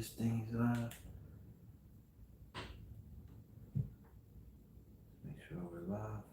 this thing is live. Make sure we're live.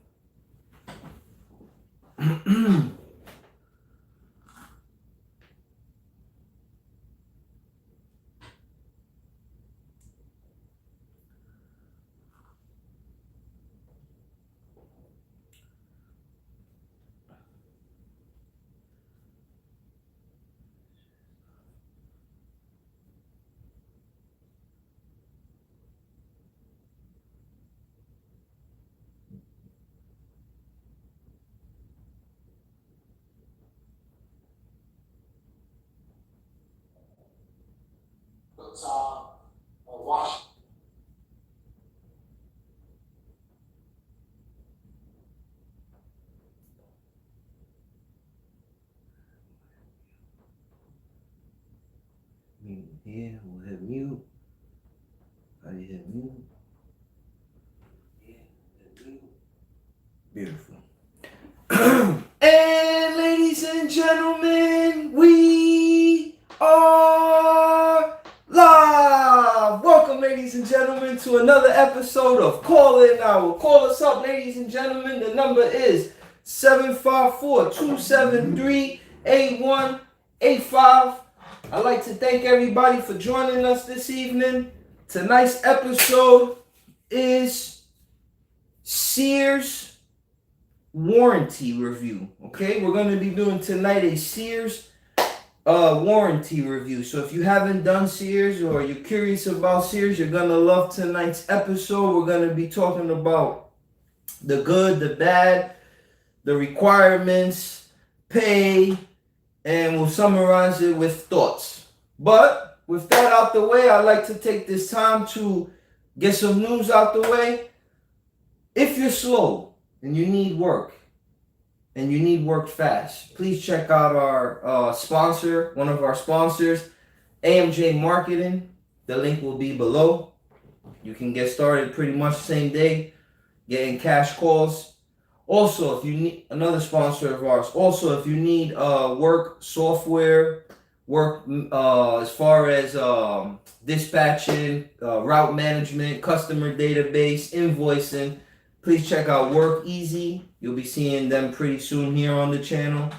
Wash. Here, we'll hit mute. How do you hit mute? Yeah, hit mute. Beautiful. And ladies and gentlemen, we are live. Welcome, ladies and gentlemen, to another episode of Call In Hour. Call us up, ladies and gentlemen. The number is 754-273-8185. I'd like to thank everybody for joining us this evening. Tonight's episode is Sears warranty review. Okay, we're going to be doing tonight a Sears warranty review. So if you haven't done Sears or you're curious about Sears, you're going to love tonight's episode. We're going to be talking about the good, the bad, the requirements, pay, and we'll summarize it with thoughts. But with that out the way, I'd like to take this time to get some news out the way. If you're slow and you need work, and you need work fast, please check out our sponsor, one of our sponsors, AMJ Marketing. The link will be below. You can get started pretty much same day, getting cash calls. Also, if you need another sponsor of ours, also if you need work software, work as far as dispatching, route management, customer database, invoicing, please check out workiz. You'll be seeing them pretty soon here on the channel.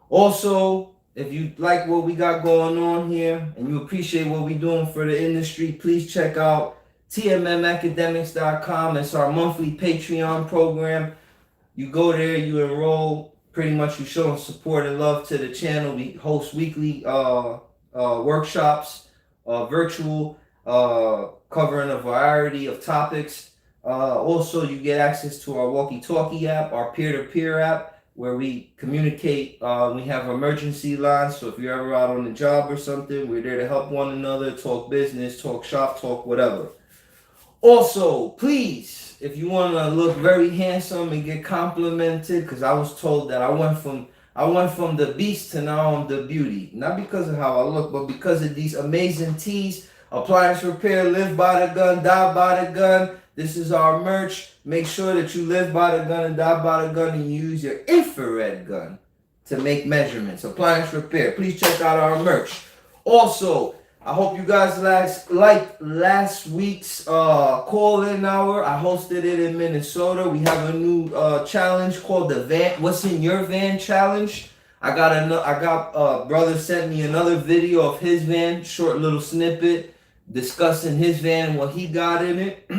Also, if you like what we got going on here and you appreciate what we're doing for the industry, please check out TMMacademics.com. It's our monthly Patreon program. You go there, you enroll, pretty much you show support and love to the channel. We host weekly workshops, virtual, covering a variety of topics. Also, you get access to our walkie-talkie app, our peer-to-peer app, where we communicate. We have emergency lines, so if you're ever out on the job or something, we're there to help one another, talk business, talk shop, talk whatever. Also, please, if you want to look very handsome and get complimented, because I was told that I went from the beast to now I'm the beauty. Not because of how I look, but because of these amazing tees. Appliance repair, live by the gun, die by the gun. This is our merch. Make sure that you live by the gun and die by the gun, and you use your infrared gun to make measurements. Appliance repair. Please check out our merch. Also, I hope you guys liked last week's call-in hour. I hosted it in Minnesota. We have a new challenge called the Van. What's in your van challenge? I got brother sent me another video of his van, short little snippet discussing his van and what he got in it.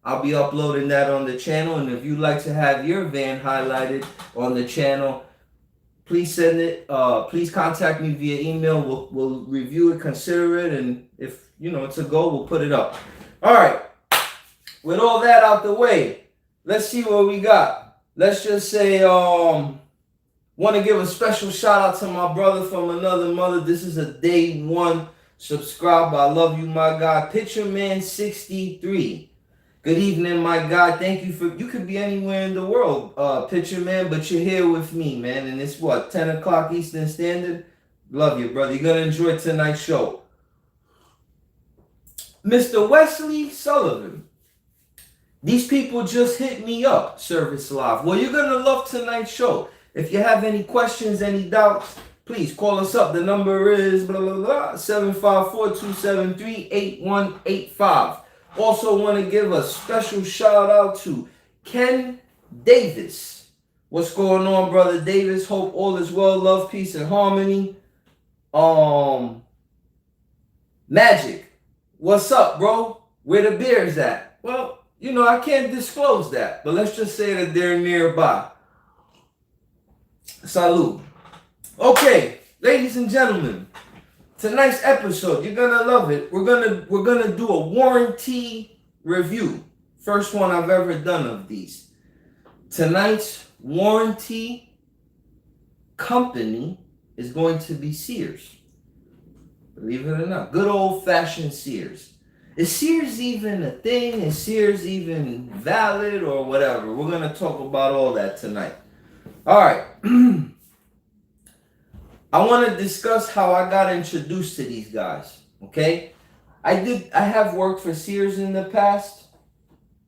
I'll be uploading that on the channel, and if you'd like to have your van highlighted on the channel, please send it. Please contact me via email. We'll review it, consider it, and if it's a go, we'll put it up. All right. With all that out the way, let's see what we got. Let's just say, want to give a special shout out to my brother from another mother. This is a day one subscriber. I love you, my God. Picture Man 63. Good evening, my God. Thank you for, you could be anywhere in the world, Picture Man, but you're here with me, man. And it's 10 o'clock Eastern Standard? Love you, brother. You're going to enjoy tonight's show. Mr. Wesley Sullivan. These people just hit me up, Service Live. Well, you're going to love tonight's show. If you have any questions, any doubts, please call us up. The number is blah, blah, blah, 754-273-8185. Also want to give a special shout out to Ken Davis. What's going on, brother Davis? Hope all is well, love, peace, and harmony. Magic, what's up, bro? Where the beers at? Well, I can't disclose that, but let's just say that they're nearby. Salud. Okay, ladies and gentlemen, tonight's episode, you're gonna love it. We're gonna do a warranty review. First one I've ever done of these. Tonight's warranty company is going to be Sears. Believe it or not, good old-fashioned Sears. Is Sears even a thing? Is Sears even valid or whatever? We're gonna talk about all that tonight. All right. I want to discuss how I got introduced to these guys. Okay, I have worked for Sears in the past.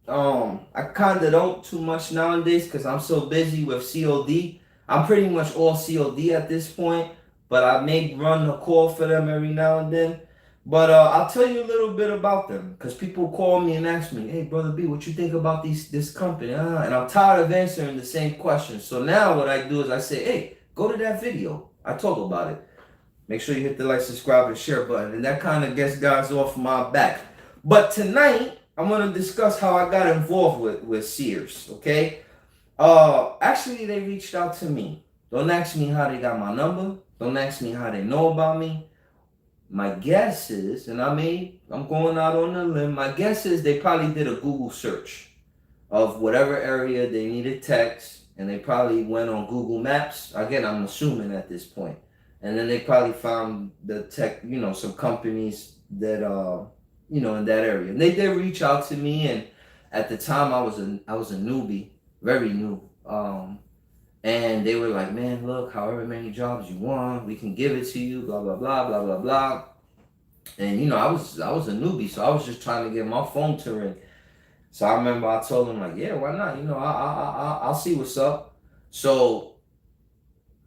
I kind of don't too much nowadays because I'm so busy with COD. I'm pretty much all COD at this point, but I may run a call for them every now and then. But I'll tell you a little bit about them because people call me and ask me, "Hey, Brother B, what you think about this company?" And I'm tired of answering the same questions. So now what I do is I say, "Hey, go to that video. I talk about it. Make sure you hit the like, subscribe, and share button." And that kind of gets guys off my back. But tonight, I'm going to discuss how I got involved with Sears, okay? Actually, they reached out to me. Don't ask me how they got my number. Don't ask me how they know about me. My guess is, and I'm going out on a limb, my guess is they probably did a Google search of whatever area they needed techs, and they probably went on Google Maps. Again, I'm assuming at this point. And then they probably found the tech, some companies that, in that area. And they did reach out to me, and at the time I was a newbie, very new. And they were like, "Man, look, however many jobs you want, we can give it to you, blah, blah, blah, blah, blah, blah." And, I was a newbie, so I was just trying to get my phone to ring. So I remember I told them, like, "Yeah, why not? I'll see what's up." So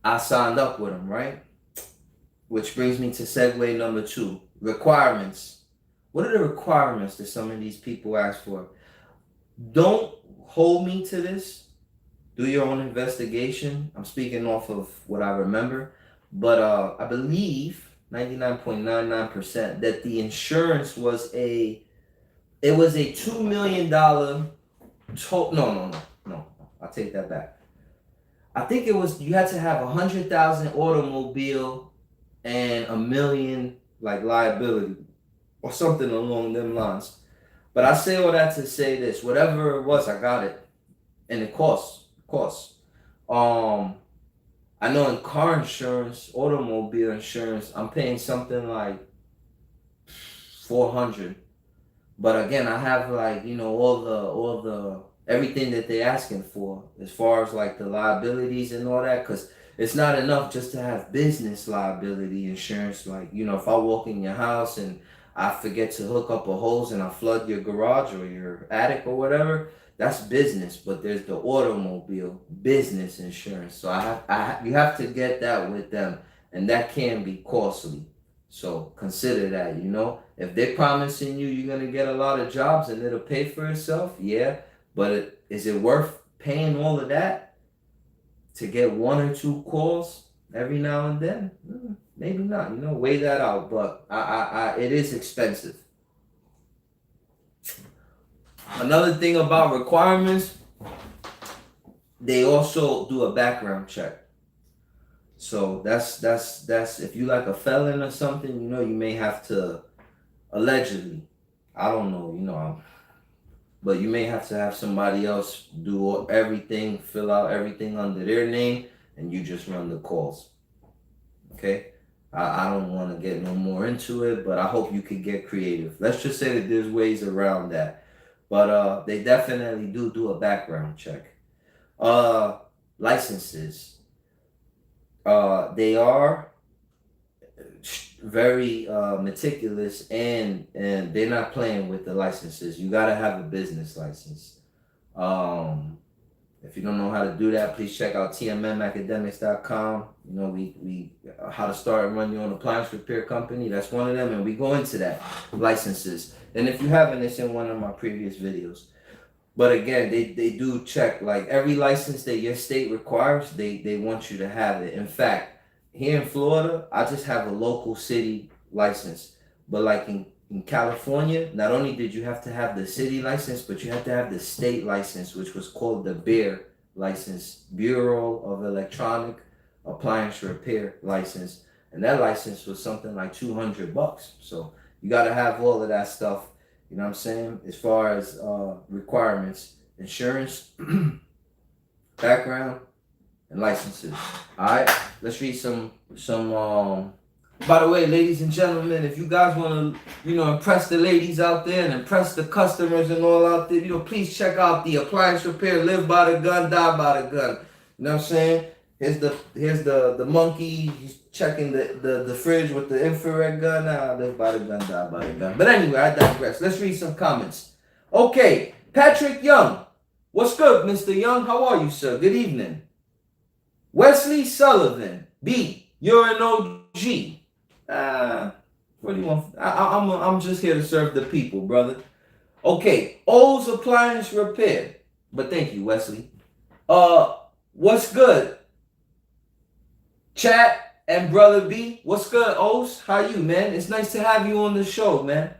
I signed up with them, right? Which brings me to segue number 2, requirements. What are the requirements that some of these people ask for? Don't hold me to this. Do your own investigation. I'm speaking off of what I remember. But I believe 99.99% that the insurance was a $2 million no, I'll take that back. I think it was, you had to have 100,000 automobile and $1 million like liability or something along them lines. But I say all that to say this, whatever it was, I got it. And it costs. I know in car insurance, automobile insurance, I'm paying something like $400. But again, I have like, all the everything that they're asking for as far as like the liabilities and all that, because it's not enough just to have business liability insurance. Like, if I walk in your house and I forget to hook up a hose and I flood your garage or your attic or whatever, that's business. But there's the automobile business insurance. So you have to get that with them, and that can be costly. So consider that, if they're promising you're going to get a lot of jobs and it'll pay for itself, yeah. But is it worth paying all of that to get 1 or 2 calls every now and then? Maybe not, weigh that out. But it is expensive. Another thing about requirements, they also do a background check. So that's if you like a felon or something, you may have to, allegedly, I don't know, but you may have to have somebody else do everything, fill out everything under their name, and you just run the calls. Okay? I don't want to get no more into it, but I hope you could get creative. Let's just say that there's ways around that. But they definitely do a background check. Licenses. They are very meticulous, and they're not playing with the licenses. You gotta have a business license. If If you don't know how to do that, please check out tmmacademics.com. You know, we how to start and run your own appliance repair company. That's one of them, and we go into that, licenses. And if you haven't, it's in one of my previous videos. But again, they do check, like, every license that your state requires, they want you to have it. In fact, here in Florida, I just have a local city license. But like in California, not only did you have to have the city license, but you had to have the state license, which was called the BEAR license, Bureau of Electronic Appliance Repair license. And that license was something like $200. So you got to have all of that stuff. You know what I'm saying? As far as requirements, insurance, background, and licenses. All right, let's read some. By the way, ladies and gentlemen, if you guys want to, impress the ladies out there and impress the customers and all out there, please check out the appliance repair. Live by the gun, die by the gun. You know what I'm saying? Here's the monkey. He's checking the fridge with the infrared gun. Live by the gun, die by the gun. But anyway, I digress. Let's read some comments. Okay, Patrick Young. What's good, Mr. Young? How are you, sir? Good evening. Wesley Sullivan. B, you're an OG. What do you want? I'm just here to serve the people, brother. Okay, O's Appliance Repair. But thank you, Wesley. What's good? Chat and Brother B. What's good, O's? How you, man? It's nice to have you on the show, man.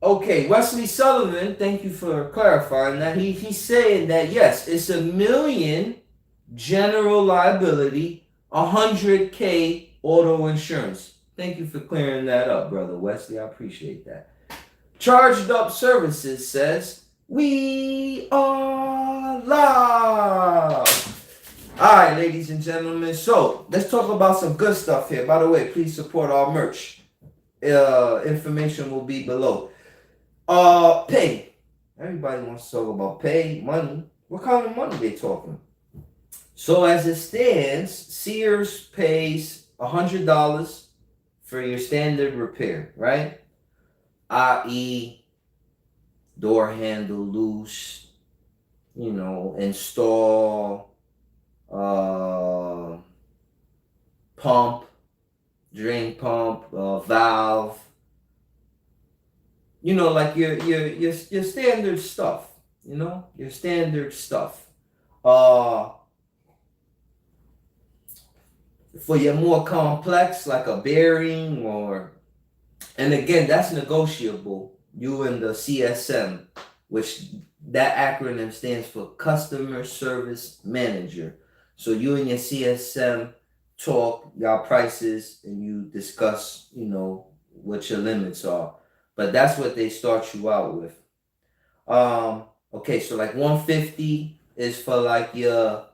Okay, Wesley Sullivan, thank you for clarifying that. He's saying that, yes, it's $1 million general liability, $100K auto insurance. Thank you for clearing that up, Brother Wesley. I appreciate that. Charged Up Services says, we are live. All right, ladies and gentlemen. So let's talk about some good stuff here. By the way, please support our merch. Information will be below. Pay. Everybody wants to talk about pay, money. What kind of money they talking? So as it stands, Sears pays $100 for your standard repair, right? I.e., door handle loose, install, pump, drain pump, valve, like your standard stuff, your standard stuff. For your more complex, like a bearing and again, that's negotiable. You and the CSM, which that acronym stands for Customer Service Manager. So you and your CSM talk y'all prices and you discuss, what your limits are. But that's what they start you out with. Okay, so like 150 is for like your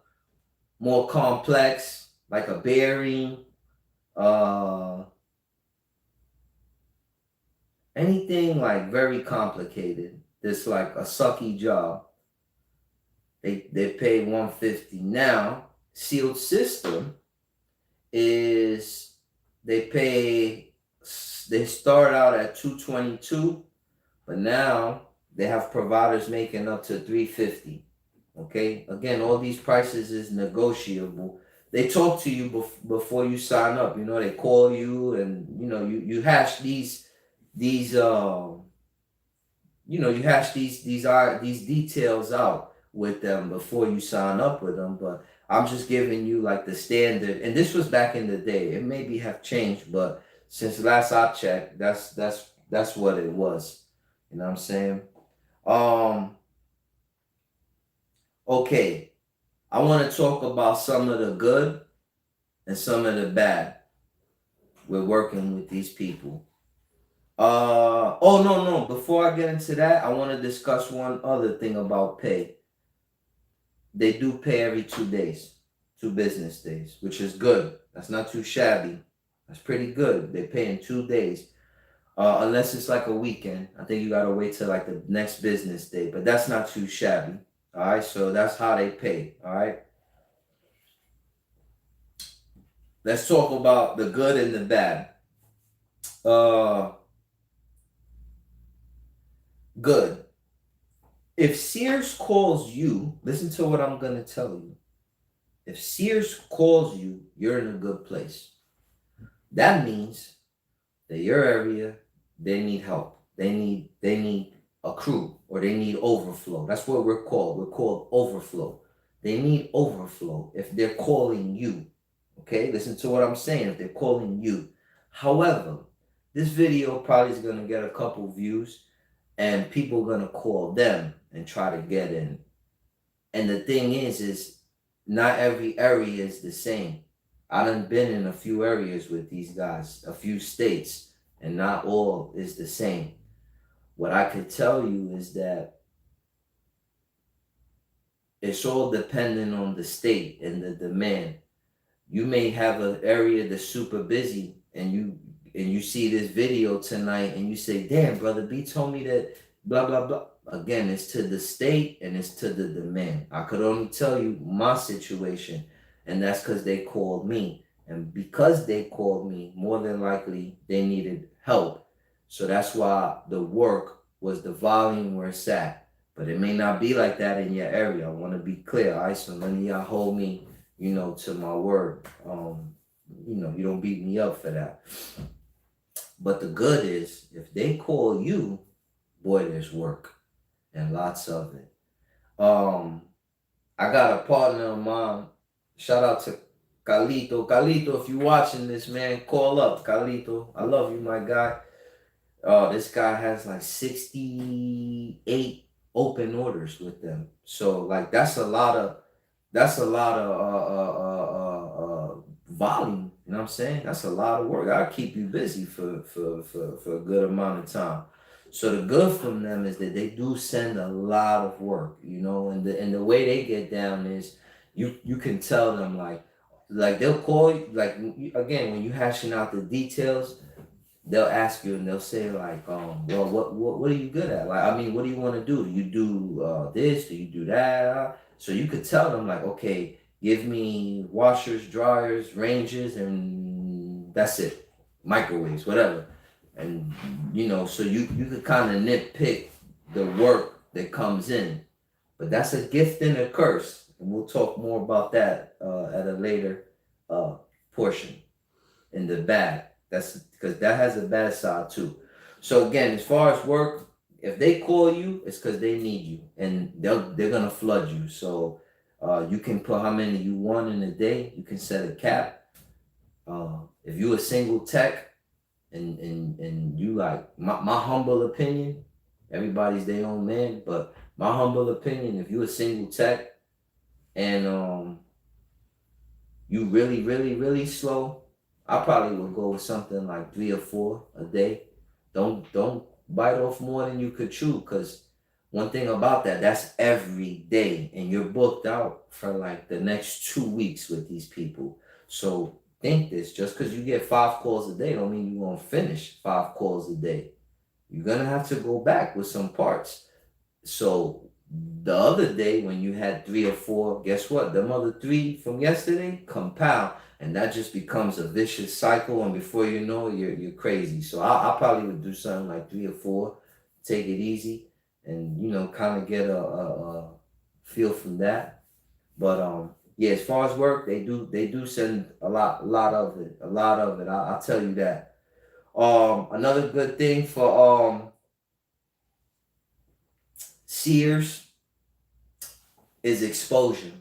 more complex, like a bearing, anything like very complicated. It's like a sucky job. They pay 150. Now, sealed system is they start out at 222, but now they have providers making up to 350. Okay, again, all these prices is negotiable. They talk to you before you sign up. They call you and you hash these details out with them before you sign up with them. But I'm just giving you like the standard, and this was back in the day. It maybe have changed, but since last I checked, that's what it was. You know what I'm saying? Okay, I want to talk about some of the good and some of the bad with working with these people. No. Before I get into that, I want to discuss one other thing about pay. They do pay every 2 days, 2 business days, which is good. That's not too shabby. That's pretty good. They pay in 2 days. Unless it's like a weekend. I think you got to wait till like the next business day, but that's not too shabby. All right, so that's how they pay. All right. Let's talk about the good and the bad. Good. If Sears calls you, listen to what I'm gonna tell you. If Sears calls you, you're in a good place. That means that your area, they need help. They need a crew, or they need overflow. That's what we're called. We're called overflow. They need overflow if they're calling you. Okay, listen to what I'm saying. If they're calling you. However, this video probably is gonna get a couple views, and people are gonna call them and try to get in. And the thing is not every area is the same. I done been in a few areas with these guys, a few states, and not all is the same. What I could tell you is that it's all dependent on the state and the demand. You may have an area that's super busy, and you see this video tonight and you say, damn, brother B told me that blah blah blah. Again, it's to the state and it's to the demand. I could only tell you my situation, and that's because they called me. And because they called me, more than likely they needed help. So that's why the work was the volume where it's at. But it may not be like that in your area. I want to be clear. All right, so none of y'all hold me, to my word. You don't beat me up for that. But the good is, if they call you, boy, there's work and lots of it. I got a partner of mine. Shout out to Calito. Calito, if you watching this, man, call up. Calito, I love you, my guy. This guy has like 68 open orders with them. So like that's a lot of volume. You know what I'm saying? That's a lot of work. I'll keep you busy for a good amount of time. So the good from them is that they do send a lot of work, and the way they get down is you can tell them like they'll call you, like, again, when you hashing out the details, they'll ask you and they'll say like, well, what are you good at? Like, I mean, what do you want to do? Do you do this? Do you do that? So you could tell them like, okay, give me washers, dryers, ranges, and that's it. Microwaves, whatever. And so you could kind of nitpick the work that comes in. But that's a gift and a curse. And we'll talk more about that at a later portion in the bad. That's because that has a bad side too. So again, as far as work, if they call you, it's because they need you, and they're gonna flood you. So you can put how many you want in a day. You can set a cap. If you a single tech, and you like my humble opinion, everybody's their own man, but my humble opinion, if you a single tech and you really, really, really slow, I probably would go with something like 3 or 4 a day. Don't bite off more than you could chew, because one thing about that's every day, and you're booked out for like the next 2 weeks with these people. So think this: just because you get 5 calls a day don't mean you're gonna finish 5 calls a day. You're gonna have to go back with some parts. So the other day when you had 3 or 4, guess what? Them other 3 from yesterday compound, and that just becomes a vicious cycle. And before you know it, you're crazy. So I probably would do something like 3 or 4, take it easy, and kind of get a feel from that. But yeah, as far as work, they do send a lot of it, I'll tell you that. Another good thing for Sears is exposure.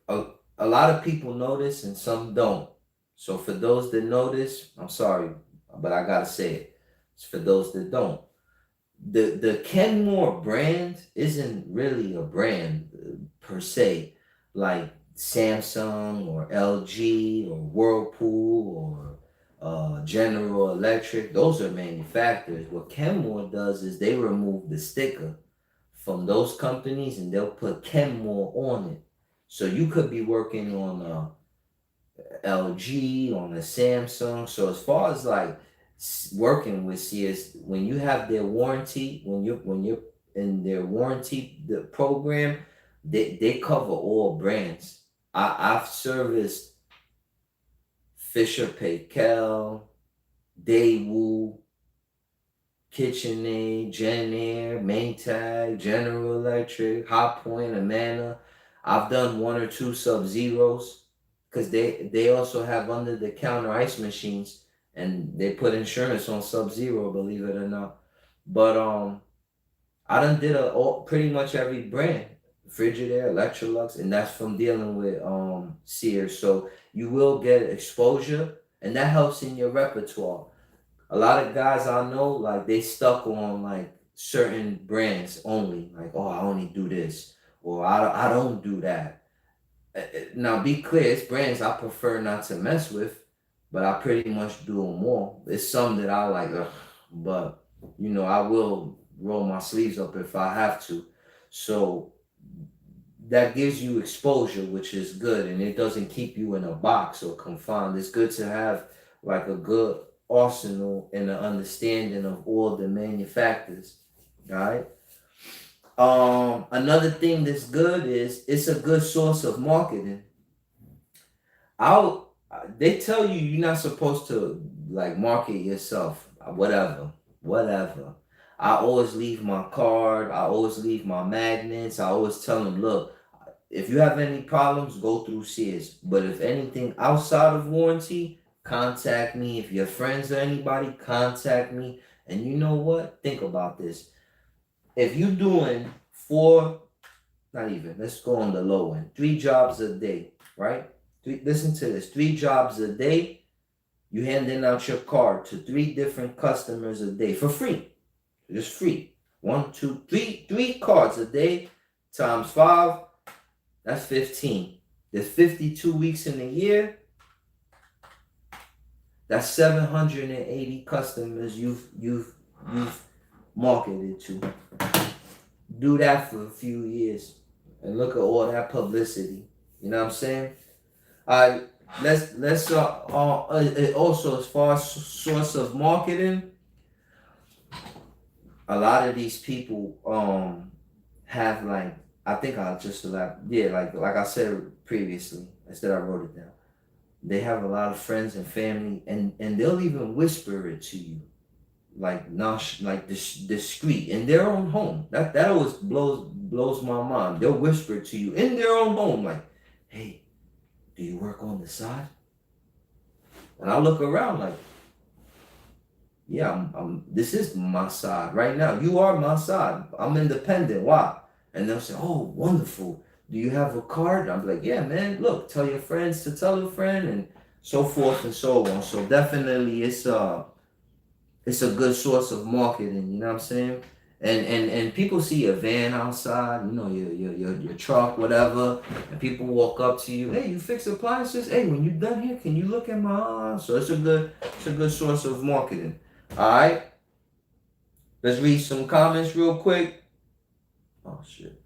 A lot of people notice and some don't. So for those that notice, I'm sorry, but I gotta say it. It's for those that don't. The Kenmore brand isn't really a brand per se, like Samsung or LG or Whirlpool or General Electric. Those are manufacturers. What Kenmore does is they remove the sticker from those companies and they'll put Kenmore on it. So you could be working on LG, on a Samsung. So as far as like working with Sears, when you have their warranty, when you're in their warranty the program, they cover all brands. I've serviced Fisher Paykel, Daewoo, KitchenAid, Genair, Maytag, General Electric, Hot Point, Amana. I've done one or two Sub-Zeros because they also have under the counter ice machines and they put insurance on Sub-Zero, believe it or not. But I done did pretty much every brand, Frigidaire, Electrolux, and that's from dealing with Sears. So you will get exposure, and that helps in your repertoire. A lot of guys I know, like they stuck on like certain brands only. Like, oh, I only do this, or I don't do that. Now, be clear, it's brands I prefer not to mess with, but I pretty much do them all. It's some that I like, ugh, but I will roll my sleeves up if I have to. So that gives you exposure, which is good, and it doesn't keep you in a box or confined. It's good to have like a good arsenal and an understanding of all the manufacturers. All right. Another thing that's good is it's a good source of marketing. They tell you you're not supposed to like market yourself, whatever. I always leave my card. I always leave my magnets. I always tell them, look, if you have any problems, go through Sears. But if anything outside of warranty, contact me. If you're friends or anybody, contact me. And you know what? Think about this. If you're doing let's go on the low end, 3 jobs a day, right? Listen to this, 3 jobs a day, you handing out your card to 3 different customers a day for free. Just free. 1, 2, 3, 3 cards a day times 5, that's 15. There's 52 weeks in a year. That's 780 customers you've marketed to. Do that for a few years and look at all that publicity. You know what I'm saying? Let's also, as far as source of marketing, a lot of these people have like, I think I'll just like I said previously, instead I wrote it down. They have a lot of friends and family, and they'll even whisper it to you, like discreet in their own home. That always blows my mind. They'll whisper to you in their own home, like, "Hey, do you work on the side?" And I look around like, "Yeah, this is my side right now. You are my side. I'm independent. Why?" And they'll say, "Oh, wonderful. Do you have a card?" I'm like, "Yeah, man. Look, tell your friends to tell a friend," and so forth and so on. So definitely, it's a good source of marketing. You know what I'm saying? And people see a van outside, your truck, whatever, and people walk up to you, "Hey, you fix appliances? Hey, when you're done here, can you look at my?" So it's a good source of marketing. All right. Let's read some comments real quick. Oh shit.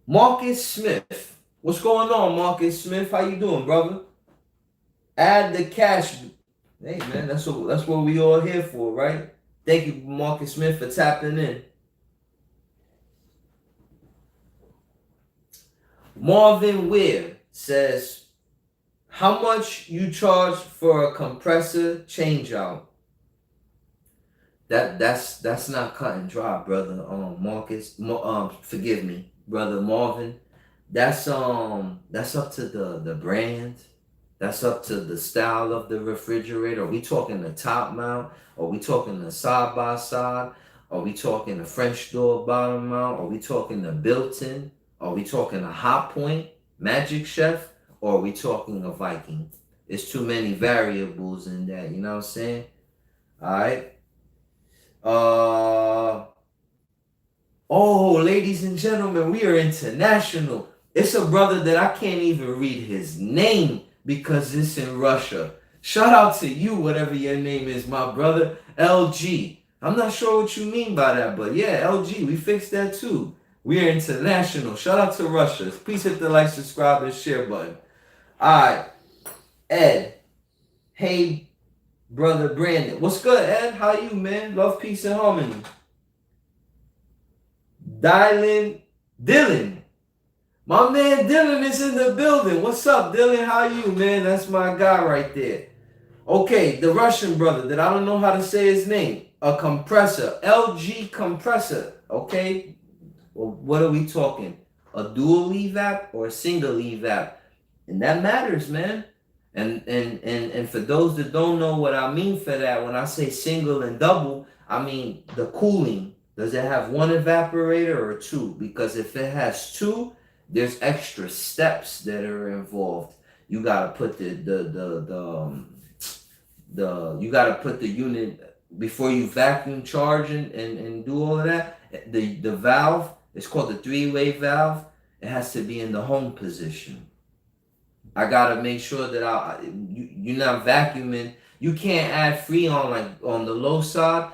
Marcus Smith. What's going on, Marcus Smith? How you doing, brother? Add the cash. Hey, man, that's what we all here for, right? Thank you, Marcus Smith, for tapping in. Marvin Weir says, how much you charge for a compressor changeout? That's not cut and dry, brother. Marcus, forgive me, brother Marvin. That's up to the brand. That's up to the style of the refrigerator. Are we talking the top mount? Are we talking the side by side? Are we talking the French door bottom mount? Are we talking the built-in? Are we talking a Hot Point, Magic Chef? Or are we talking a Viking? It's too many variables in that, you know what I'm saying? Alright. Oh, ladies and gentlemen, we are international. It's a brother that I can't even read his name because it's in Russia. Shout out to you, whatever your name is, my brother, LG. I'm not sure what you mean by that, but yeah, LG, we fixed that too. We are international. Shout out to Russia. Please hit the like, subscribe, and share button. All right, Ed. Hey, brother Brandon. What's good, Ed? How you, man? Love, peace, and harmony. Dylan. My man Dylan is in the building. What's up, Dylan? How you, man? That's my guy right there. Okay, the Russian brother that I don't know how to say his name. A compressor, LG compressor. Okay, well, what are we talking? A dual evap or a single evap? And that matters, man. And for those that don't know what I mean for that, when I say single and double, I mean the cooling. Does it have one evaporator or two? Because if it has two, there's extra steps that are involved. You gotta put the you gotta put the unit before you vacuum charge and do all of that. The valve, it's called the three-way valve. It has to be in the home position. I gotta make sure that you're not vacuuming. You can't add Freon like on the low side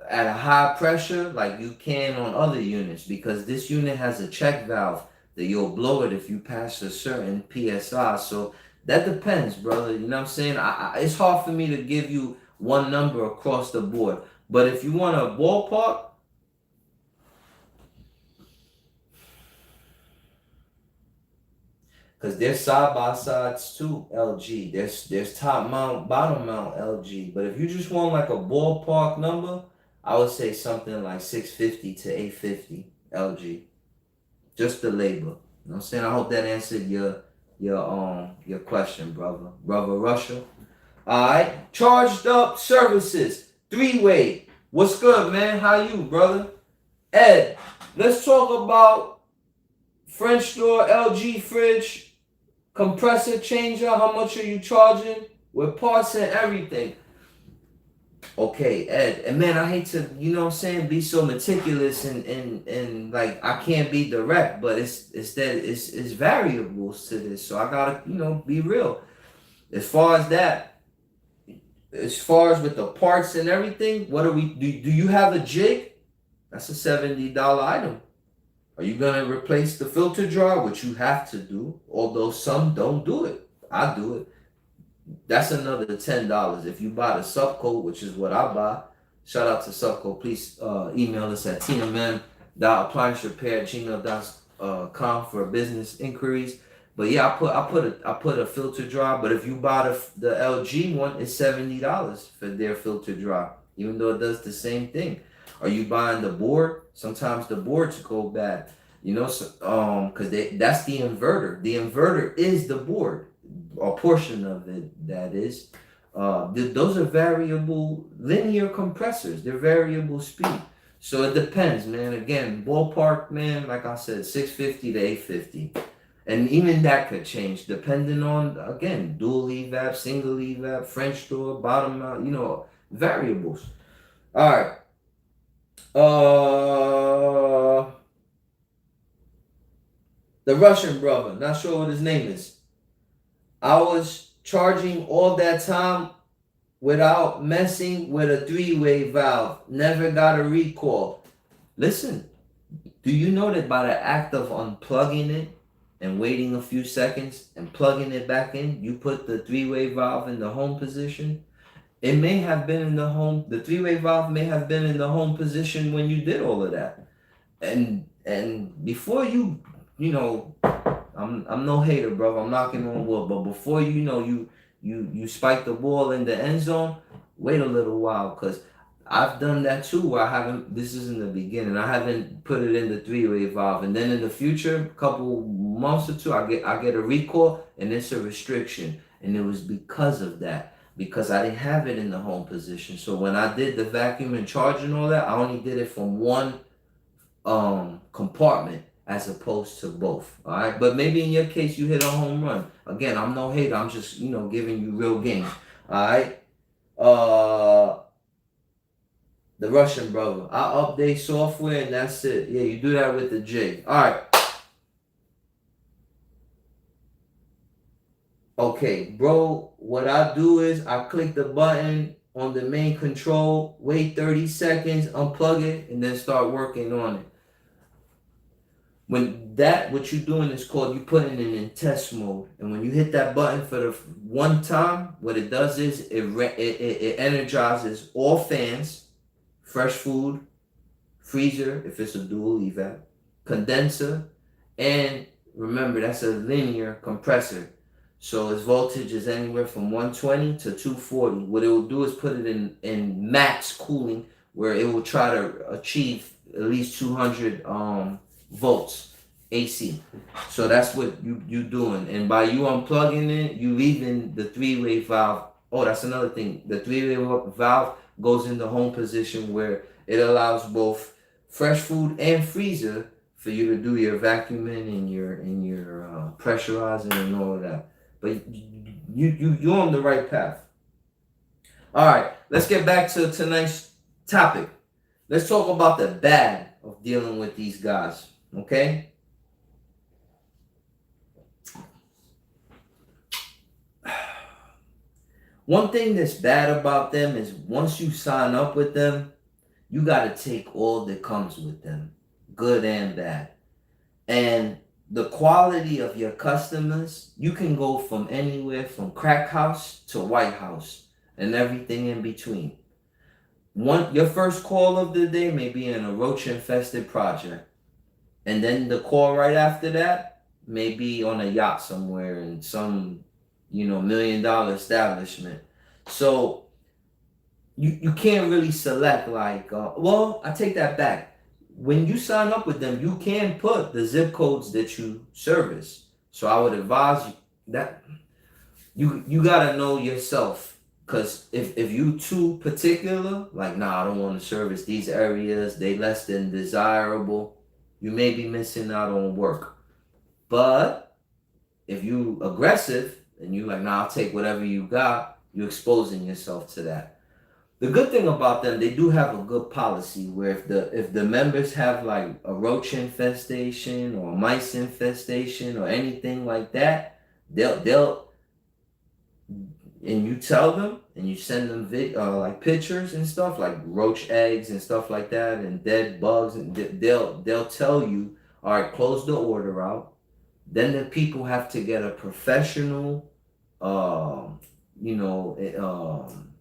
at a high pressure like you can on other units, because this unit has a check valve that you'll blow it if you pass a certain PSI. So that depends, brother. You know what I'm saying? It's hard for me to give you one number across the board. But if you want a ballpark, because there's side by sides too, LG. There's top mount, bottom mount LG. But if you just want like a ballpark number, I would say something like 650 to 850 LG. Just the labor. You know what I'm saying? I hope that answered your question, brother. Brother Russia. Alright. Charged up services. Three-way. What's good, man? How you, brother? Ed, let's talk about French door, LG fridge, compressor changer. How much are you charging? With parts and everything. Okay, Ed, and man, I hate to, you know what I'm saying, be so meticulous and like I can't be direct, but it's variables to this, so I gotta, be real. As far as that, as far as with the parts and everything, what are we? Do you have a jig? That's a $70 item. Are you gonna replace the filter jar, which you have to do, although some don't do it? I do it. That's another $10. If you buy the subcoat, which is what I buy, shout out to subcoat. Please email us at tmm.appliancerepair@gmail.com for business inquiries. But yeah, I put a filter dry. But if you buy the LG one, it's $70 for their filter dry, even though it does the same thing. Are you buying the board? Sometimes the boards go bad, because that's the inverter. The inverter is the board. A portion of it, that is. Those are variable linear compressors. They're variable speed. So it depends, man. Again, ballpark, man, like I said, 650 to 850. And even that could change depending on, again, dual evap, single evap, French door, bottom mount, variables. All right. The Russian brother, not sure what his name is. I was charging all that time without messing with a three-way valve. Never got a recall. Listen, do you know that by the act of unplugging it and waiting a few seconds and plugging it back in, you put the three-way valve in the home position? It may have been in the home, the three-way valve may have been in the home position when you did all of that. And before you I'm no hater, bro. I'm knocking on wood, but before you spike the ball in the end zone, wait a little while, because I've done that too. Where I haven't. This is in the beginning. I haven't put it in the three-way valve, and then in the future, couple months or two, I get a recall, and it's a restriction, and it was because of that. Because I didn't have it in the home position. So when I did the vacuum and charge and all that, I only did it from one compartment as opposed to both. All right, but maybe in your case you hit a home run. Again, I'm no hater. I'm just giving you real game. All right. The Russian brother. I update software and that's it. Yeah, you do that with the jig. All right. Okay, bro. What I do is I click the button on the main control, wait 30 seconds, unplug it, and then start working on it. What you're doing is called, you put it in test mode. And when you hit that button for the one time, what it does is it energizes all fans, fresh food, freezer, if it's a dual evap, condenser, and remember, that's a linear compressor. So its voltage is anywhere from 120 to 240. What it will do is put it in max cooling, where it will try to achieve at least 200 volts AC. So that's what you doing. And by you unplugging it, you leaving the three-way valve. Oh, that's another thing. The three-way valve goes in the home position, where it allows both fresh food and freezer for you to do your vacuuming and your pressurizing and all of that. But you're on the right path. All right, let's get back to tonight's topic. Let's talk about the bad of dealing with these guys. Okay. One thing that's bad about them is once you sign up with them, you got to take all that comes with them, good and bad. And the quality of your customers, you can go from anywhere from crack house to White House and everything in between. Your first call of the day may be in a roach infested project. And then the call right after that may be on a yacht somewhere in some, $1 million establishment. So you can't really select well, I take that back. When you sign up with them, you can put the zip codes that you service. So I would advise you that you gotta know yourself. Cause if you too particular, like I don't want to service these areas, they less than desirable, you may be missing out on work. But if you aggressive and you I'll take whatever you got, you're exposing yourself to that. The good thing about them, they do have a good policy where if the members have like a roach infestation or mice infestation or anything like that, they'll and you tell them and you send them like pictures and stuff like roach eggs and stuff like that and dead bugs, and they'll tell you, all right, close the order out. Then the people have to get a professional,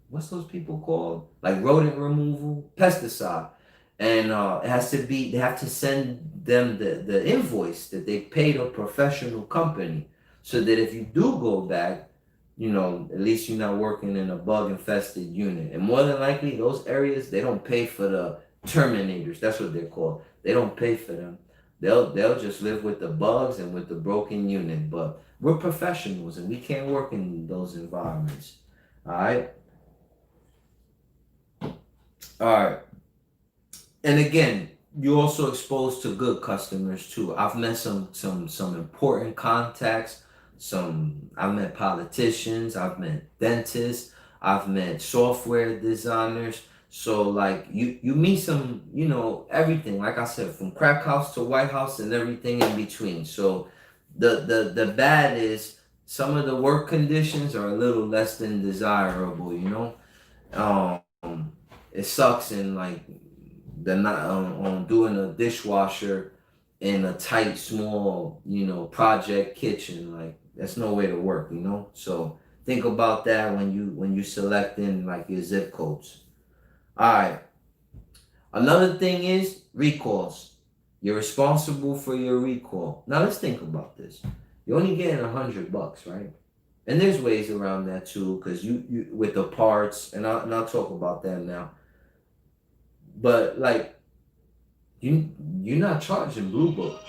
what's those people called? Like rodent removal, pesticide. And it has to be, they have to send them the invoice that they paid a professional company, so that if you do go back, at least you're not working in a bug infested unit. And more than likely, those areas, they don't pay for the terminators. That's what they're called. They don't pay for them. They'll just live with the bugs and with the broken unit. But we're professionals and we can't work in those environments. All right. And again, you're also exposed to good customers too. I've met some important contacts. I've met politicians, I've met dentists, I've met software designers. So you meet some, everything, like I said, from crack house to White House and everything in between. So the bad is some of the work conditions are a little less than desirable, it sucks in the not on doing a dishwasher in a tight, small, project kitchen. That's no way to work, So think about that when you selecting your zip codes. All right. Another thing is recalls. You're responsible for your recall. Now let's think about this. You're only getting $100, right? And there's ways around that too, because you with the parts, and I'll talk about that now. But you're not charging Blue Book.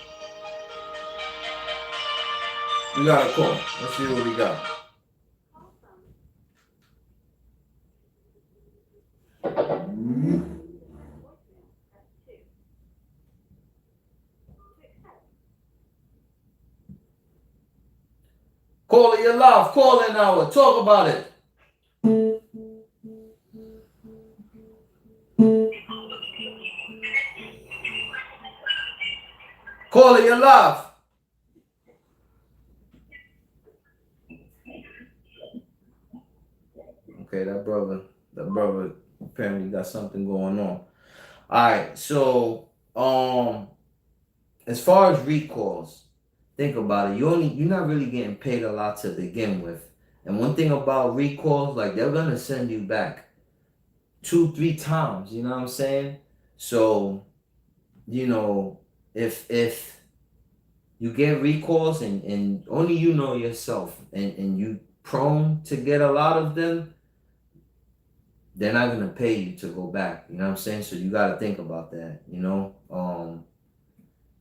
We got a call. Let's see what we got. Call it your live. Call in hour. Talk about it. Call it your live. Okay, that brother apparently got something going on. All right, so as far as recalls, think about it. You're not really getting paid a lot to begin with. And one thing about recalls, they're gonna send you back 2-3 times. You know what I'm saying? So, if you get recalls and only you know yourself, and you prone to get a lot of them, they're not gonna pay you to go back. You know what I'm saying? So you gotta think about that, you know.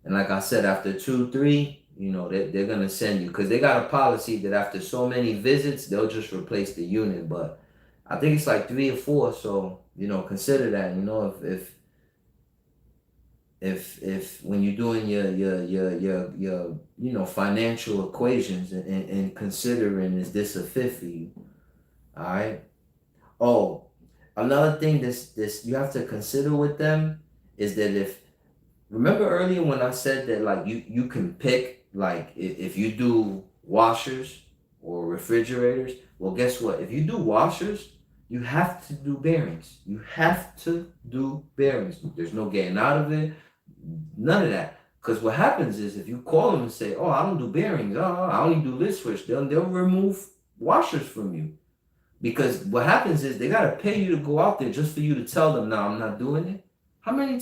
And like I said, after 2, 3, you know, they're gonna send you, because they got a policy that after so many visits, they'll just replace the unit. But I think it's like 3 or 4, so you know, consider that. You know, if when you're doing your you know, financial equations, and considering, is this a fit for you? All right. Oh, another thing this you have to consider with them is that, if remember earlier when I said that, like, you can pick, like, if you do washers or refrigerators, well, guess what? If you do washers, you have to do bearings. You have to do bearings. There's no getting out of it. None of that. Because what happens is, if you call them and say, "Oh, I don't do bearings. Oh, I only do lid switch," they'll remove washers from you. Because what happens is, they gotta pay you to go out there just for you to tell them, "No, I'm not doing it." How many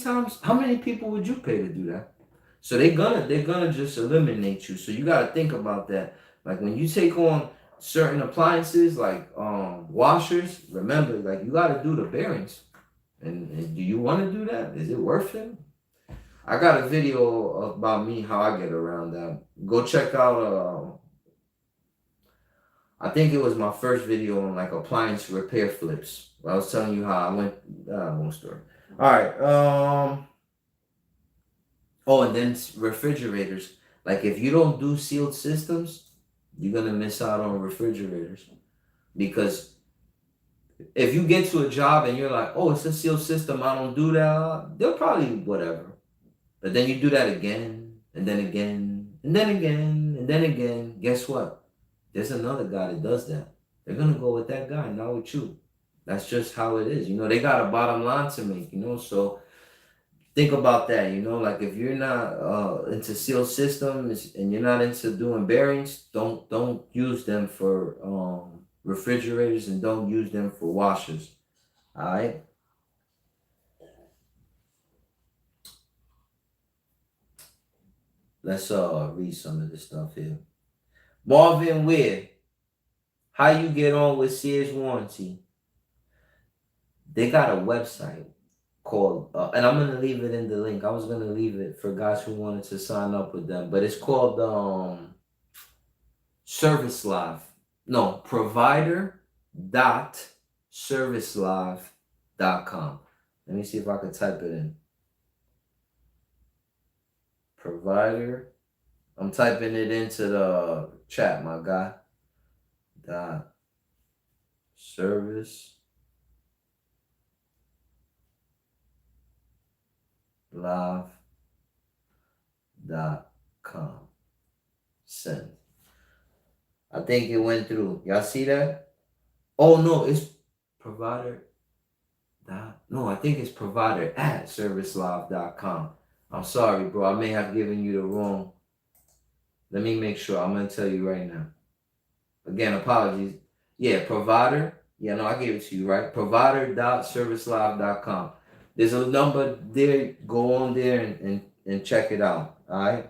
people would you pay to do that? So they're gonna just eliminate you. So you gotta think about that. Like, when you take on certain appliances like washers, remember, like, you gotta do the bearings. And do you want to do that? Is it worth it? I got a video about me, how I get around that. Go check out I think it was my first video on, like, appliance repair flips. I was telling you how I went. Long story. All right. Oh, and then refrigerators. Like, if you don't do sealed systems, you're gonna miss out on refrigerators. Because if you get to a job and you're like, "Oh, it's a sealed system, I don't do that," they'll probably whatever. But then you do that again, and then again, and then again, and then again. Guess what? There's another guy that does that. They're gonna go with that guy, not with you. That's just how it is. You know, they got a bottom line to make, you know. So think about that, you know. Like, if you're not into sealed systems and you're not into doing bearings, don't use them for refrigerators, and don't use them for washers. All right. Let's read some of this stuff here. Marvin Weir, how you get on with Sears warranty? They got a website called, and I'm gonna leave it in the link. I was gonna leave it for guys who wanted to sign up with them, but it's called Service Live. No, provider.servicelive.com. Let me see if I can type it in. Provider. I'm typing it into the chat, my guy. Dot service live.com. Send. I think it went through. Y'all see that? Oh no, it's provider. No, I think it's provider@servicelive.com. I'm sorry, bro. I may have given you the wrong. Let me make sure. I'm gonna tell you right now. Again, apologies. Yeah, provider. Yeah, no, I gave it to you, right? Provider.servicelive.com. There's a number there. Go on there and check it out. All right.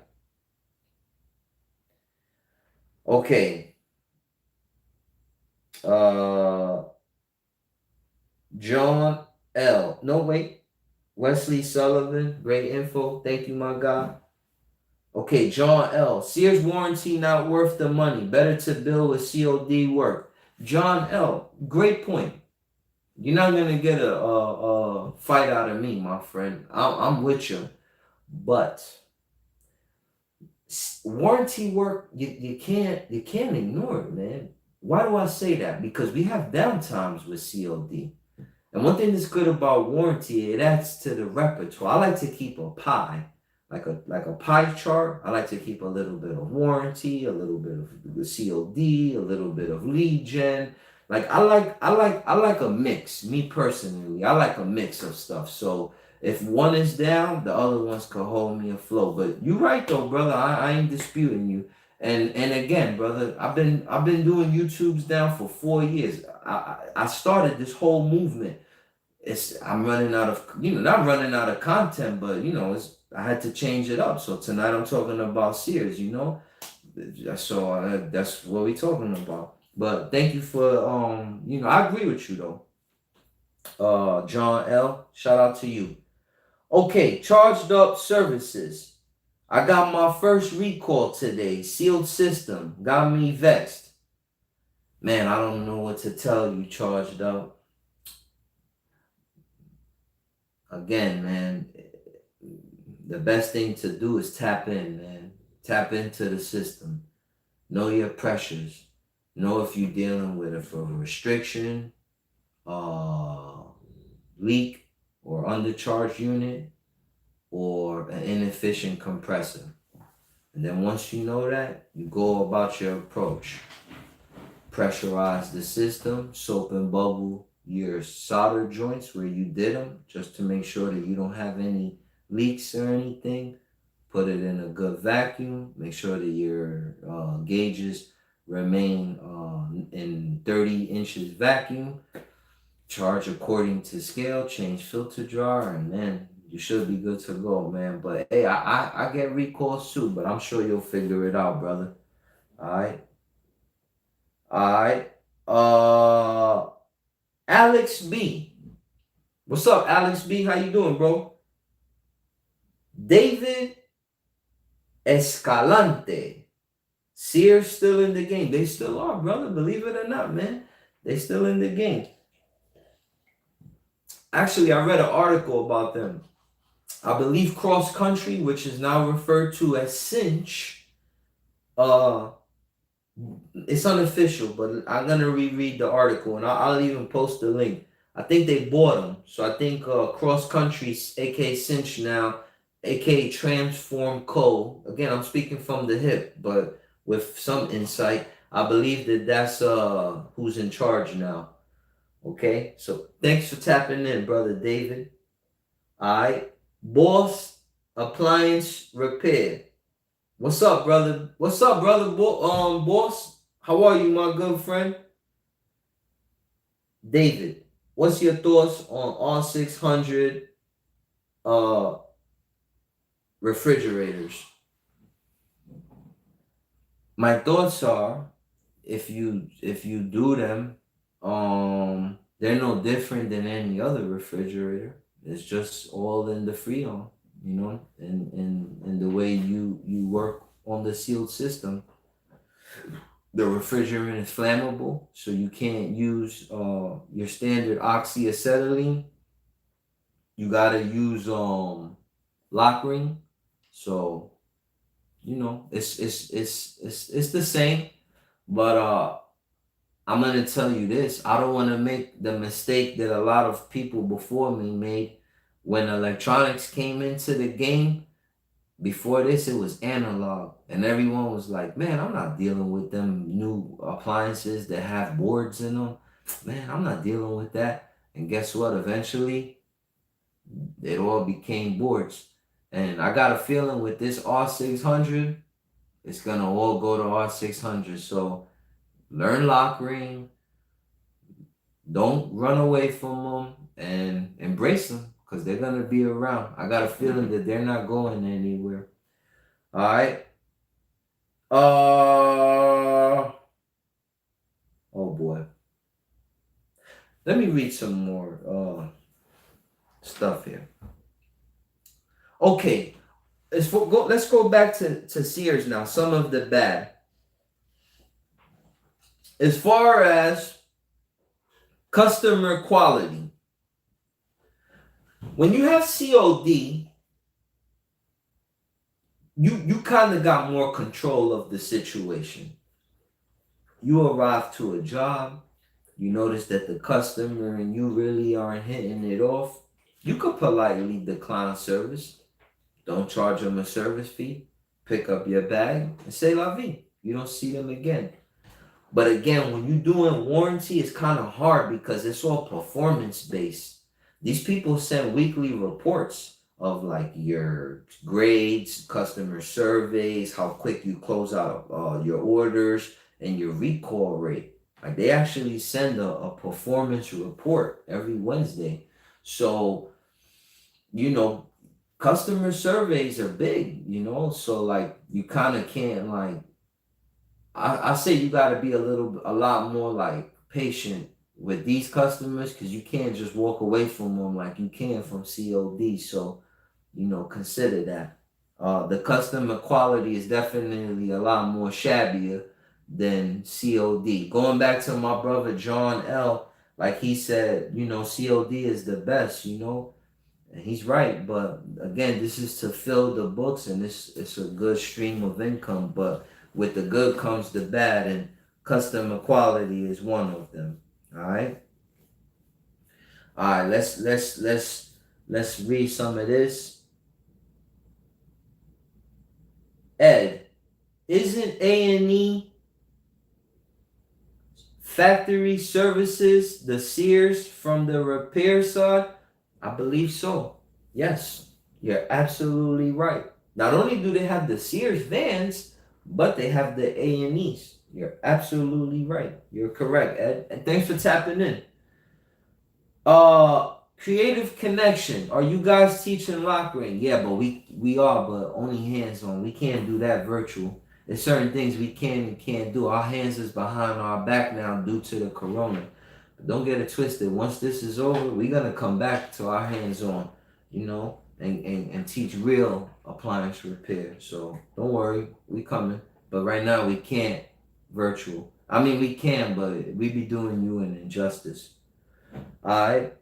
Okay. John L. No, wait. Wesley Sullivan. Great info. Thank you, my guy. Okay, John L. Sears warranty not worth the money. Better to bill with COD work. John L. Great point. You're not gonna get a fight out of me, my friend. I'm with you, but warranty work, you can't ignore it, man. Why do I say that? Because we have downtimes with COD. And one thing that's good about warranty, it adds to the repertoire. I like to keep a pie, like a pie chart. I like to keep a little bit of warranty, a little bit of the COD, a little bit of lead gen. Like, I like a mix. Me personally, I like a mix of stuff. So if one is down, the other ones can hold me afloat. But you right though, brother. I ain't disputing you. And again, brother, I've been doing YouTubes now for 4 years. I started this whole movement I'm running out of, not running out of content, but I had to change it up. So tonight I'm talking about Sears, So that's what we talking about. But thank you for I agree with you though. John L. Shout out to you. Okay, charged up services. I got my first recall today. Sealed system. Got me vexed. Man, I don't know what to tell you, charged up. Again, man, the best thing to do is tap in, man. Tap into the system. Know your pressures. Know if you're dealing with a restriction, leak, or undercharged unit, or an inefficient compressor. And then once you know that, you go about your approach. Pressurize the system, soap and bubble your solder joints where you did them, just to make sure that you don't have any leaks or anything. Put it in a good vacuum. Make sure that your gauges remain in 30 inches vacuum. Charge according to scale. Change filter jar, and then you should be good to go, man. But hey, I get recalls too, but I'm sure you'll figure it out, brother. All right. Alex B. What's up, Alex B? How you doing, bro? David Escalante. Sears still in the game. They still are, brother. Believe it or not, man. They still in the game. Actually, I read an article about them. I believe Cross Country, which is now referred to as Cinch, it's unofficial, but I'm gonna reread the article and I'll even post the link. I think they bought them, so I think Cross Country, aka Cinch now, aka Transform Co. Again, I'm speaking from the hip, but with some insight. I believe that's who's in charge now. Okay, so thanks for tapping in, brother David. All right, Boss Appliance Repair. What's up, brother? What's up, brother? Boss. How are you, my good friend? David, what's your thoughts on R600 refrigerators? My thoughts are, if you do them, they're no different than any other refrigerator. It's just all in the Freon, and the way you work on the sealed system. The refrigerant is flammable, so you can't use your standard oxyacetylene. You gotta use lock ring. So it's the same, but I'm gonna tell you this. I don't want to make the mistake that a lot of people before me made when electronics came into the game. Before this, it was analog, and everyone was like, man, I'm not dealing with them new appliances that have boards in them. Man, I'm not dealing with that. And guess what? Eventually, it all became boards. And I got a feeling with this R600, it's going to all go to R600. So learn lock ring. Don't run away from them and embrace them, because they're going to be around. I got a feeling that they're not going anywhere. All right. Oh boy. Let me read some more stuff here. Okay. Let's go back to Sears now. Some of the bad. As far as customer quality, when you have COD, you kind of got more control of the situation. You arrive to a job, you notice that the customer and you really aren't hitting it off. You could politely decline service. Don't charge them a service fee. Pick up your bag and say la vie. You don't see them again. But again, when you're doing warranty, it's kind of hard because it's all performance based. These people send weekly reports of like your grades, customer surveys, how quick you close out your orders, and your recall rate. Like they actually send a performance report every Wednesday. So, you know, customer surveys are big, you know, so like you kind of can't like, I say you got to be a lot more like patient with these customers, because you can't just walk away from them like you can from COD. So, you know, consider that. The customer quality is definitely a lot more shabbier than COD. Going back to my brother John L, like he said, you know, COD is the best, you know, and he's right. But again, this is to fill the books, and it's a good stream of income. But with the good comes the bad, and customer quality is one of them. All right. All right. Let's read some of this. Ed, isn't A&E factory services the Sears from the repair side? I believe so. Yes, you're absolutely right. Not only do they have the Sears vans, but they have the A&Es. You're absolutely right. You're correct, Ed. And thanks for tapping in. Creative Connection. Are you guys teaching lock ring? Yeah, but we are, but only hands on. We can't do that virtual. There's certain things we can and can't do. Our hands is behind our back now due to the corona. But don't get it twisted. Once this is over, we're gonna come back to our hands on, you know, and teach real appliance repair. So don't worry, we coming. But right now we can't virtual. I mean we can, but we be doing you an injustice. Alright.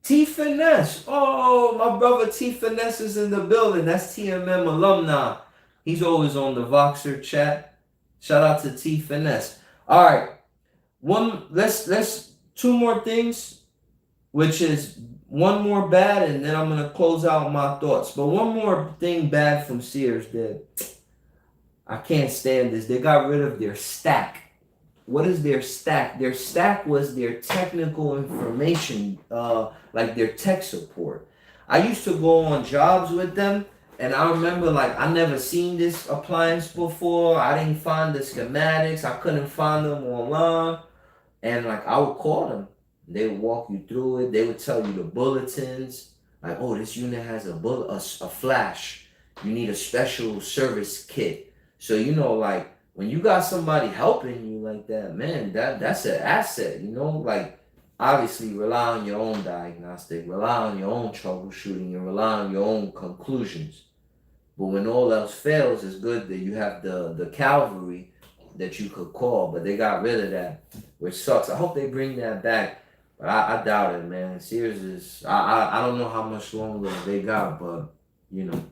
T Finesse. Oh, my brother T Finesse is in the building. That's TMM alumni. He's always on the Voxer chat. Shout out to T Finesse. Alright. Let's two more things, which is one more bad, and then I'm gonna close out my thoughts. But one more thing bad from Sears that I can't stand is they got rid of their stack. What is their stack? Their stack was their technical information, like their tech support. I used to go on jobs with them, and I remember like I never seen this appliance before. I didn't find the schematics. I couldn't find them online, and like I would call them. They would walk you through it. They would tell you the bulletins, like, oh, this unit has a flash. You need a special service kit. So you know, like, when you got somebody helping you like that, man, that's an asset, you know? Like, obviously, rely on your own diagnostic, rely on your own troubleshooting, and rely on your own conclusions. But when all else fails, it's good that you have the cavalry that you could call. But they got rid of that, which sucks. I hope they bring that back, but I doubt it, man. Sears is, I don't know how much longer they got, but, you know.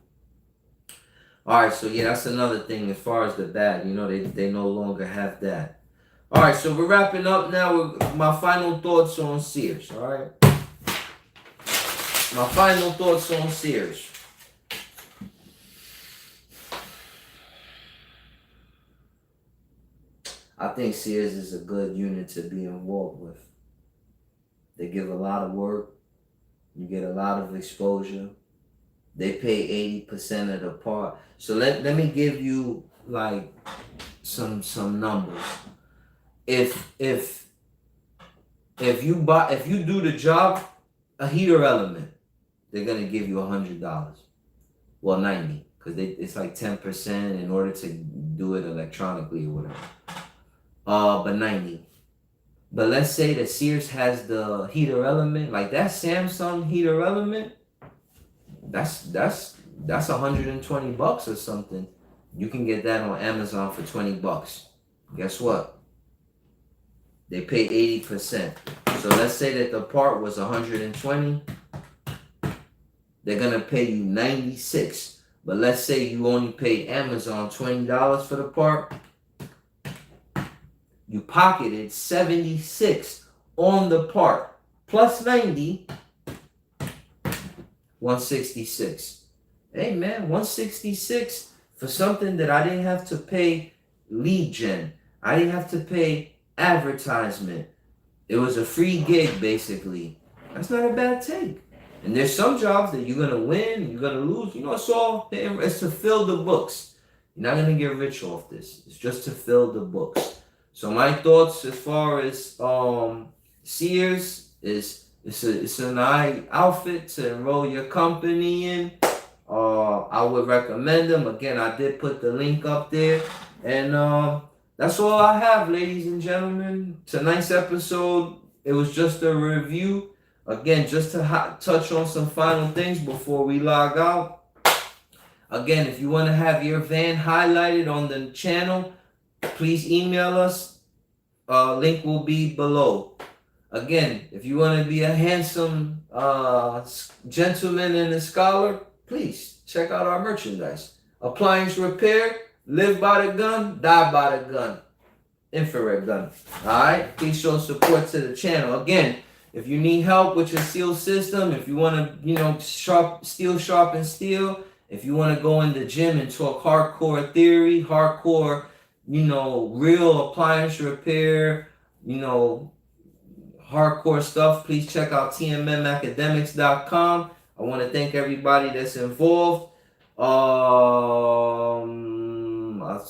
All right, so yeah, that's another thing as far as the bad. You know, they no longer have that. All right, so we're wrapping up now with my final thoughts on Sears. All right, my final thoughts on Sears. I think Sears is a good unit to be involved with. They give a lot of work. You get a lot of exposure. They pay 80% of the part. So let me give you like some numbers. If you do the job, a heater element, they're gonna give you $100. Well, 90, because it's like 10% in order to do it electronically or whatever. But 90. But let's say that Sears has the heater element, like that Samsung heater element. That's $120 or something. You can get that on Amazon for $20. Guess what? They pay 80%. So let's say that the part was 120. They're gonna pay you 96. But let's say you only paid Amazon $20 for the part. You pocketed 76 on the part plus 90. 166. Hey man, 166 for something that I didn't have to pay lead gen. I didn't have to pay advertisement. It was a free gig basically. That's not a bad take. And there's some jobs that you're gonna win, you're gonna lose. You know, it's to fill the books. You're not gonna get rich off this. It's just to fill the books. So my thoughts as far as Sears is It's an outfit to enroll your company in. I would recommend them. Again, I did put the link up there. And that's all I have, ladies and gentlemen. Tonight's episode, it was just a review. Again, just to touch on some final things before we log out. Again, if you want to have your van highlighted on the channel, please email us. Link will be below. Again, if you want to be a handsome gentleman and a scholar, please check out our merchandise. Appliance repair, live by the gun, die by the gun. Infrared gun. Alright? Please show support to the channel. Again, if you need help with your seal system, if you want to, sharpen steel, if you want to go in the gym and talk hardcore theory, hardcore, real appliance repair, hardcore stuff, please check out TMMacademics.com. I want to thank everybody that's involved. I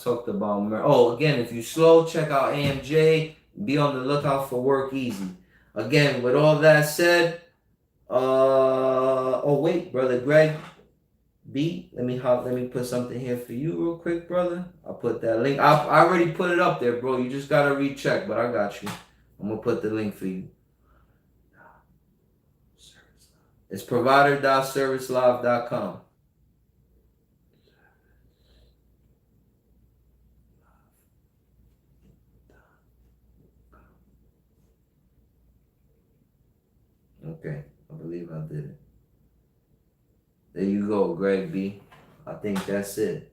talked about again, if you slow, check out AMJ. Be on the lookout for workiz. Again, with all that said, wait, brother Greg B, let me put something here for you real quick, brother. I'll put that link. I already put it up there, bro. You just gotta recheck, but I got you. I'm gonna put the link for you. It's provider.servicelive.com. Okay, I believe I did it. There you go, Greg B. I think that's it.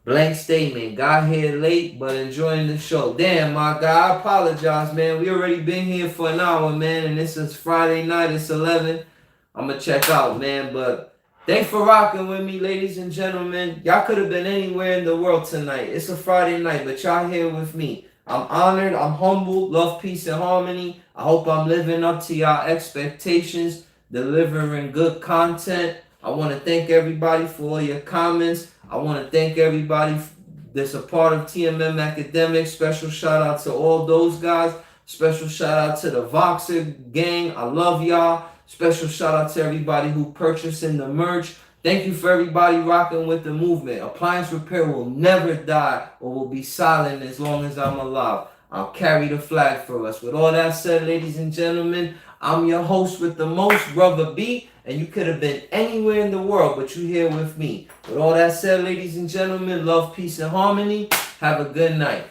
Blank statement. Got here late, but enjoying the show. Damn, my guy, I apologize, man. We already been here for an hour, man, and this is Friday night. It's 11. I'm going to check out, man, but thanks for rocking with me, ladies and gentlemen. Y'all could have been anywhere in the world tonight. It's a Friday night, but y'all here with me. I'm honored. I'm humbled. Love, peace, and harmony. I hope I'm living up to y'all expectations, delivering good content. I want to thank everybody for all your comments. I want to thank everybody that's a part of TMM Academics. Special shout out to all those guys. Special shout out to the Voxer gang. I love y'all. Special shout out to everybody who purchasing the merch. Thank you for everybody rocking with the movement. Appliance repair will never die or will be silent as long as I'm alive. I'll carry the flag for us. With all that said, ladies and gentlemen, I'm your host with the most, Brother B, and you could have been anywhere in the world, but you're here with me. With all that said, ladies and gentlemen, love, peace, and harmony. Have a good night.